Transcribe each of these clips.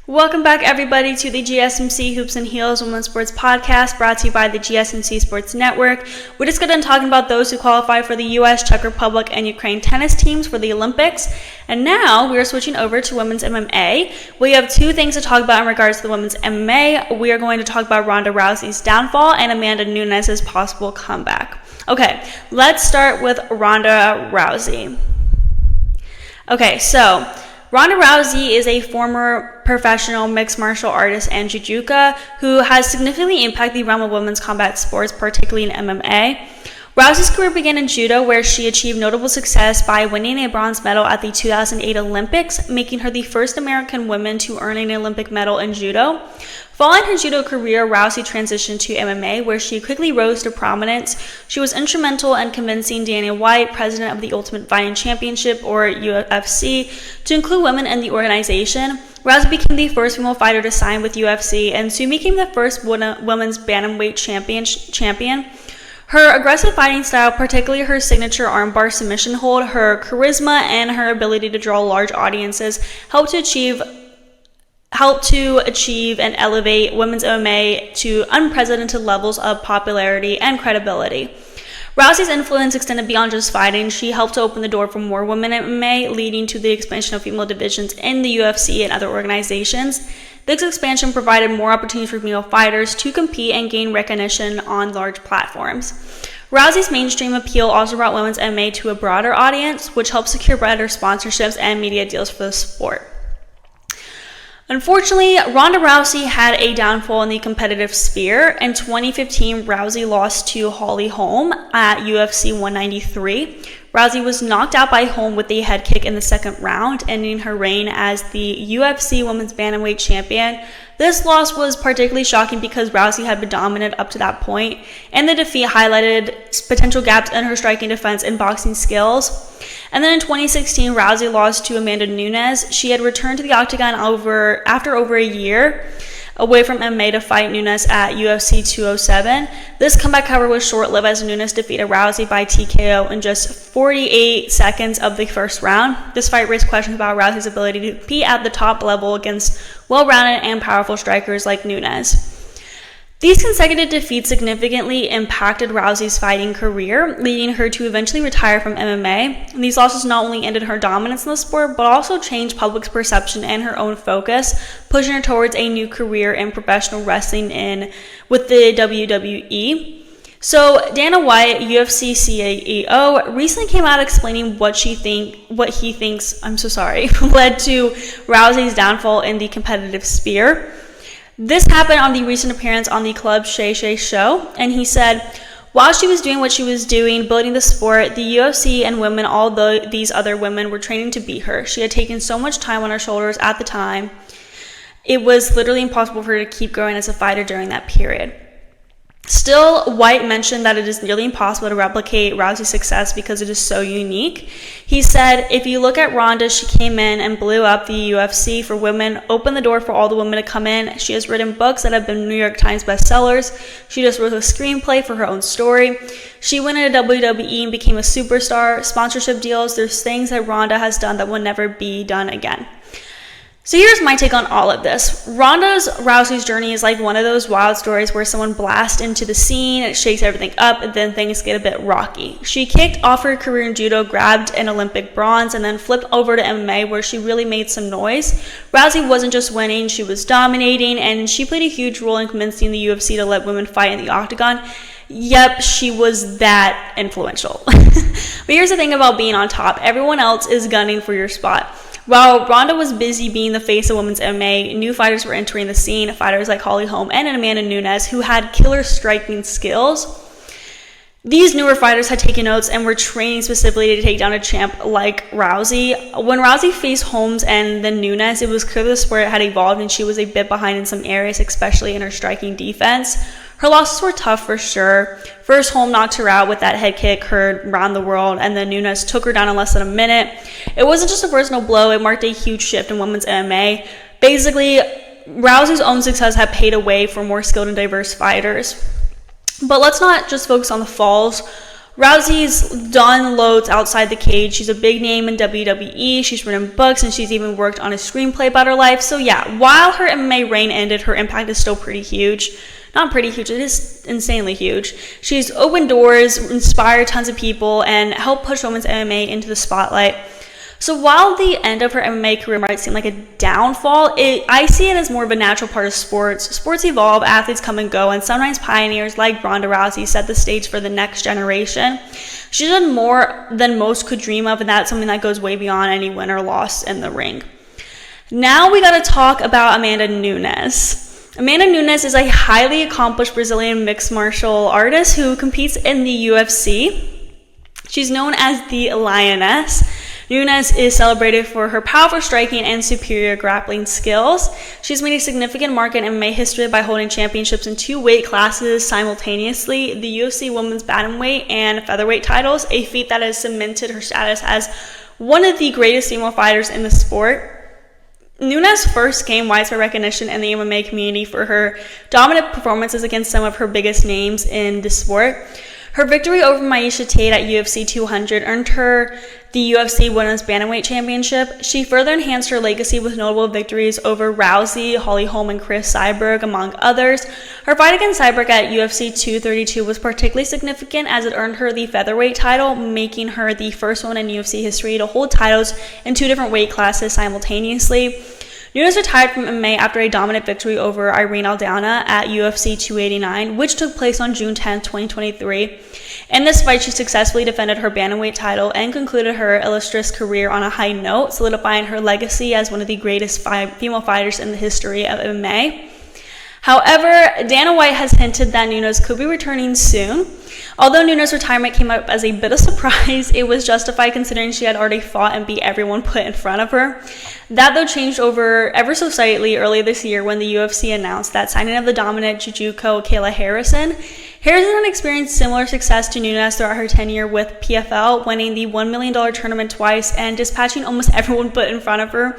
Welcome back, everybody, to the GSMC Hoops and Heels Women's Sports Podcast, brought to you by the GSMC Sports Network. We just got done talking about those who qualify for the U.S., Czech Republic, and Ukraine tennis teams for the Olympics. And now we are switching over to women's MMA. We have two things to talk about in regards to the women's MMA. We are going to talk about Ronda Rousey's downfall and Amanda Nunes' possible comeback. Okay, let's start with Ronda Rousey. Okay, so Ronda Rousey is a former professional mixed martial artist and judoka who has significantly impacted the realm of women's combat sports, particularly in MMA. Rousey's career began in judo, where she achieved notable success by winning a bronze medal at the 2008 Olympics, making her the first American woman to earn an Olympic medal in judo. Following her judo career, Rousey transitioned to MMA, where she quickly rose to prominence. She was instrumental in convincing Dana White, president of the Ultimate Fighting Championship, or UFC, to include women in the organization. Rousey became the first female fighter to sign with UFC and soon became the first women's bantamweight champion. Her aggressive fighting style, particularly her signature armbar submission hold, her charisma, and her ability to draw large audiences helped to achieve and elevate women's MMA to unprecedented levels of popularity and credibility. Rousey's influence extended beyond just fighting. She helped to open the door for more women in MMA, leading to the expansion of female divisions in the UFC and other organizations. This expansion provided more opportunities for female fighters to compete and gain recognition on large platforms. Rousey's mainstream appeal also brought women's MMA to a broader audience, which helped secure better sponsorships and media deals for the sport. Unfortunately, Ronda Rousey had a downfall in the competitive sphere. In 2015, Rousey lost to Holm at UFC 193. Rousey was knocked out by Holm with a head kick in the second round, ending her reign as the UFC Women's Bantamweight Champion. This loss was particularly shocking because Rousey had been dominant up to that point, and the defeat highlighted potential gaps in her striking, defense, and boxing skills. And then in 2016, Rousey lost to Amanda Nunes. She had returned to the octagon after over a year away from MMA to fight Nunes at UFC 207. This comeback, however, was short-lived as Nunes defeated Rousey by TKO in just 48 seconds of the first round. This fight raised questions about Rousey's ability to compete at the top level against well-rounded and powerful strikers like Nunes. These consecutive defeats significantly impacted Rousey's fighting career, leading her to eventually retire from MMA. These losses not only ended her dominance in the sport, but also changed public's perception and her own focus, pushing her towards a new career in professional wrestling with the WWE. So Dana White, UFC CEO, recently came out explaining what he thinks led to Rousey's downfall in the competitive sphere. This happened on the recent appearance on the Club Shay Shay show, and he said, while she was doing what she was doing, building the sport, the UFC and women, these other women were training to beat her. She had taken so much time on her shoulders at the time. It was literally impossible for her to keep growing as a fighter during that period. Still, White mentioned that it is nearly impossible to replicate Rousey's success because it is so unique. He said, if you look at Ronda, she came in and blew up the UFC for women, opened the door for all the women to come in. She has written books that have been New York Times bestsellers. She just wrote a screenplay for her own story. She went into WWE and became a superstar. Sponsorship deals, there's things that Ronda has done that will never be done again. So here's my take on all of this. Ronda Rousey's journey is like one of those wild stories where someone blasts into the scene, it shakes everything up, and then things get a bit rocky. She kicked off her career in judo, grabbed an Olympic bronze, and then flipped over to MMA, where she really made some noise. Rousey wasn't just winning, she was dominating, and she played a huge role in convincing the UFC to let women fight in the octagon. Yep, she was that influential. But here's the thing about being on top. Everyone else is gunning for your spot. While Ronda was busy being the face of women's MMA, new fighters were entering the scene, fighters like Holm and Amanda Nunes, who had killer striking skills. These newer fighters had taken notes and were training specifically to take down a champ like Rousey. When Rousey faced Holmes and then Nunes, it was clear the sport had evolved and she was a bit behind in some areas, especially in her striking defense. Her losses were tough for sure. First, Holm knocked her out with that head kick heard around the world, and then Nunes took her down in less than a minute. It wasn't just a personal blow, it marked a huge shift in women's MMA. Basically, Rousey's own success had paved a way for more skilled and diverse fighters. But let's not just focus on the falls. Rousey's done loads outside the cage. She's a big name in WWE. She's written books, and she's even worked on a screenplay about her life. So yeah, while her MMA reign ended, her impact is still pretty huge. Not pretty huge, it is insanely huge. She's opened doors, inspired tons of people, and helped push women's MMA into the spotlight. So while the end of her MMA career might seem like a downfall, I see it as more of a natural part of sports. Sports evolve, athletes come and go, and sometimes pioneers like Ronda Rousey set the stage for the next generation. She's done more than most could dream of, and that's something that goes way beyond any win or loss in the ring. Now we gotta talk about Amanda Nunes. Amanda Nunes is a highly accomplished Brazilian mixed martial artist who competes in the UFC. She's known as the Lioness. Nunes is celebrated for her powerful striking and superior grappling skills. She's made a significant mark in MMA history by holding championships in 2 weight classes simultaneously, the UFC women's bantamweight and featherweight titles, a feat that has cemented her status as one of the greatest female fighters in the sport. Nunes first gained widespread recognition in the MMA community for her dominant performances against some of her biggest names in the sport. Her victory over Miesha Tate at UFC 200 earned her the UFC Women's Bantamweight Championship. She further enhanced her legacy with notable victories over Rousey, Holm, and Chris Cyborg, among others. Her fight against Cyborg at UFC 232 was particularly significant as it earned her the featherweight title, making her the first woman in UFC history to hold titles in 2 different weight classes simultaneously. Nunes retired from MMA after a dominant victory over Irene Aldana at UFC 289, which took place on June 10, 2023. In this fight, she successfully defended her bantamweight title and concluded her illustrious career on a high note, solidifying her legacy as one of the greatest female fighters in the history of MMA. However, Dana White has hinted that Nunes could be returning soon. Although Nunes' retirement came up as a bit of a surprise, it was justified considering she had already fought and beat everyone put in front of her. That, though, changed over ever so slightly earlier this year when the UFC announced that signing of the dominant Jiu-Jitsu Kayla Harrison. Harrison experienced similar success to Nunes throughout her tenure with PFL, winning the $1 million tournament twice and dispatching almost everyone put in front of her.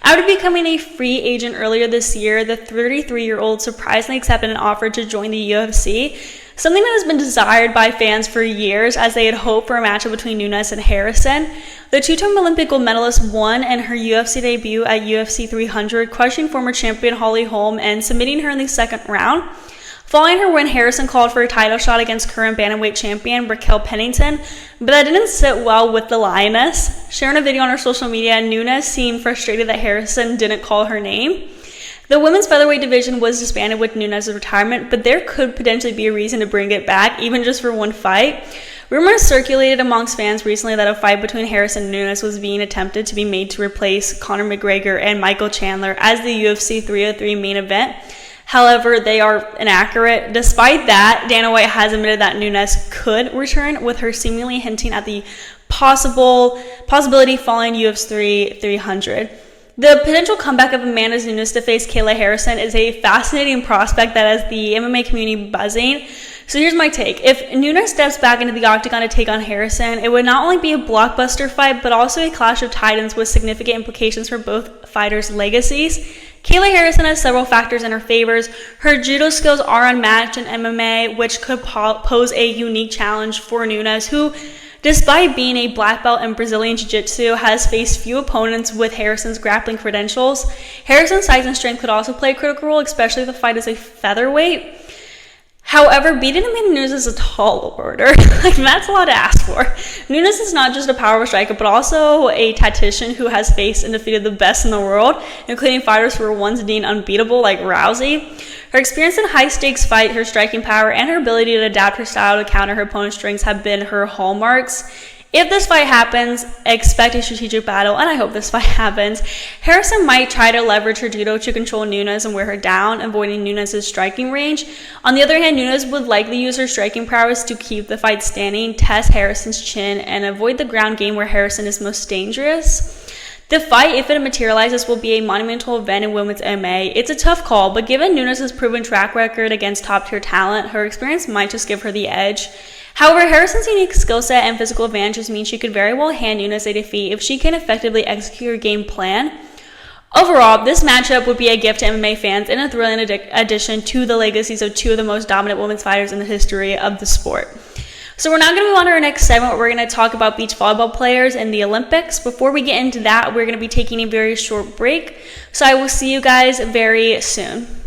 After becoming a free agent earlier this year, the 33-year-old surprisingly accepted an offer to join the UFC, something that has been desired by fans for years as they had hoped for a matchup between Nunes and Harrison. The 2-time Olympic gold medalist won in her UFC debut at UFC 300, crushing former champion Holm and submitting her in the second round. Following her win, Harrison called for a title shot against current bantamweight champion Raquel Pennington, but that didn't sit well with the Lioness. Sharing a video on her social media, Nunes seemed frustrated that Harrison didn't call her name. The women's featherweight division was disbanded with Nunes' retirement, but there could potentially be a reason to bring it back, even just for one fight. Rumors circulated amongst fans recently that a fight between Harrison and Nunes was being attempted to be made to replace Conor McGregor and Michael Chandler as the UFC 303 main event. However, they are inaccurate. Despite that, Dana White has admitted that Nunes could return, with her seemingly hinting at the possibility following UFC 300. The potential comeback of Amanda Nunes to face Kayla Harrison is a fascinating prospect that has the MMA community buzzing. So here's my take. If Nunes steps back into the octagon to take on Harrison, it would not only be a blockbuster fight, but also a clash of titans with significant implications for both fighters' legacies. Kayla Harrison has several factors in her favors. Her judo skills are unmatched in MMA, which could pose a unique challenge for Nunes, who, despite being a black belt in Brazilian Jiu-Jitsu, has faced few opponents with Harrison's grappling credentials. Harrison's size and strength could also play a critical role, especially if the fight is a featherweight. However, beating Amanda Nunes is a tall order. That's a lot to ask for. Nunes is not just a powerful striker, but also a tactician who has faced and defeated the best in the world, including fighters who were once deemed unbeatable like Rousey. Her experience in high-stakes fight, her striking power, and her ability to adapt her style to counter her opponent's strengths have been her hallmarks. If this fight happens, expect a strategic battle, and I hope this fight happens. Harrison might try to leverage her judo to control Nunes and wear her down, avoiding Nunes' striking range. On the other hand, Nunes would likely use her striking prowess to keep the fight standing, test Harrison's chin, and avoid the ground game where Harrison is most dangerous. The fight, if it materializes, will be a monumental event in women's MMA. It's a tough call, but given Nunes' proven track record against top-tier talent, her experience might just give her the edge. However, Harrison's unique skill set and physical advantages mean she could very well hand Nunes a defeat if she can effectively execute her game plan. Overall, this matchup would be a gift to MMA fans and a thrilling addition to the legacies of two of the most dominant women's fighters in the history of the sport. So we're now going to move on to our next segment where we're going to talk about beach volleyball players in the Olympics. Before we get into that, we're going to be taking a very short break. So I will see you guys very soon.